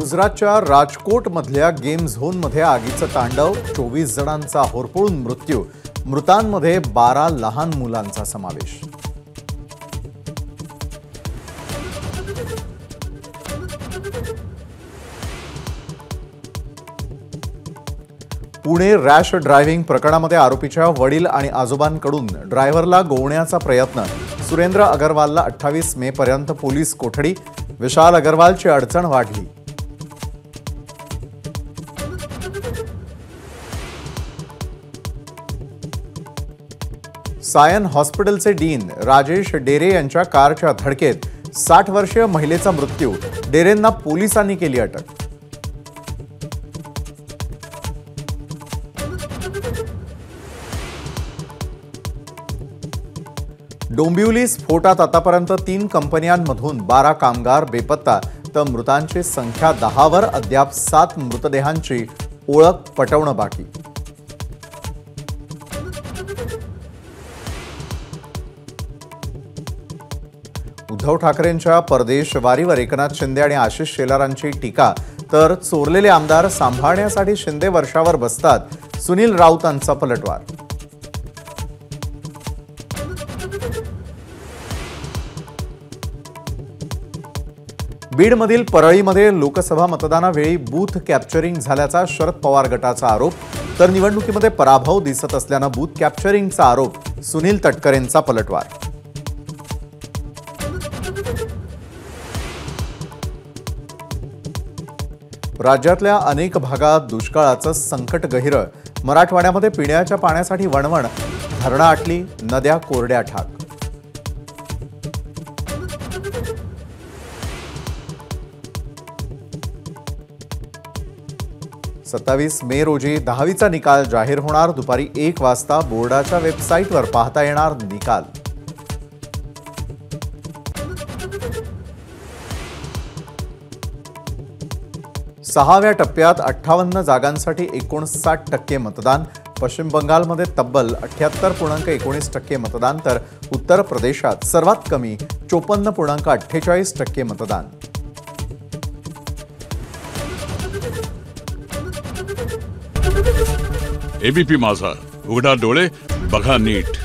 गुजरातच्या राजकोटमधल्या गेम झोनमध्ये आगीचं तांडव, 24 जणांचा होरपळून मृत्यू, मृतांमध्ये 12 लहान मुलांचा समावेश। पुणे रॅश ड्रायव्हिंग प्रकरणामध्ये आरोपीच्या वडील आणि आजोबांकडून ड्रायव्हरला गोवण्याचा प्रयत्न, सुरेंद्र अग्रवालला 28 मे पर्यंत पोलीस कोठडी, विशाल अग्रवालची अडचण वाढली। सायन हॉस्पिटलचे डीन राजेश डेरे यांच्या कारच्या धडकेत 60 वर्षीय महिलेचा मृत्यू, डेरेंना पोलिसांनी केली अटक। डोंबिवली स्फोटात आतापर्यंत 3 कंपन्यांमधून 12 कामगार बेपत्ता, तर मृतांची संख्या 10 वर, अद्याप 7 मृतदेहांची ओळख पटवणं बाकी। उद्धव ठाकरेंच्या परदेश वारीवर एकनाथ शिंदे आणि आशिष शेलारांची टीका, तर चोरलेले आमदार सांभाळण्यासाठी शिंदे वर्षावर बसतात, सुनील राऊतांचा पलटवार। बीडमधील परळीमध्ये लोकसभा मतदानावेळी बूथ कॅप्चरिंग झाल्याचा शरद पवार गटाचा आरोप, तर निवडणुकीमध्ये पराभव दिसत असल्यानं बूथ कॅप्चरिंगचा आरोप, सुनील तटकरेंचा पलटवार। राज्यातल्या अनेक भागात दुष्काळाचं संकट गहिरं, मराठवाड्यामध्ये पिण्याच्या पाण्यासाठी वणवण, धरणं आटली, नद्या कोरड्या ठाक। 27 मे रोजी 10वीचा निकाल जाहीर होणार, दुपारी 1 वाजता बोर्डाच्या वेबसाईटवर पाहता येणार निकाल। सहाव्या टप्प्यात 58 जागांसाठी 59% मतदान, पश्चिम बंगालमध्ये तब्बल 78.19% मतदान, तर उत्तर प्रदेशात सर्वात कमी 54.48% मतदान। एबीपी माझा, उघडा डोळे बघा नीट।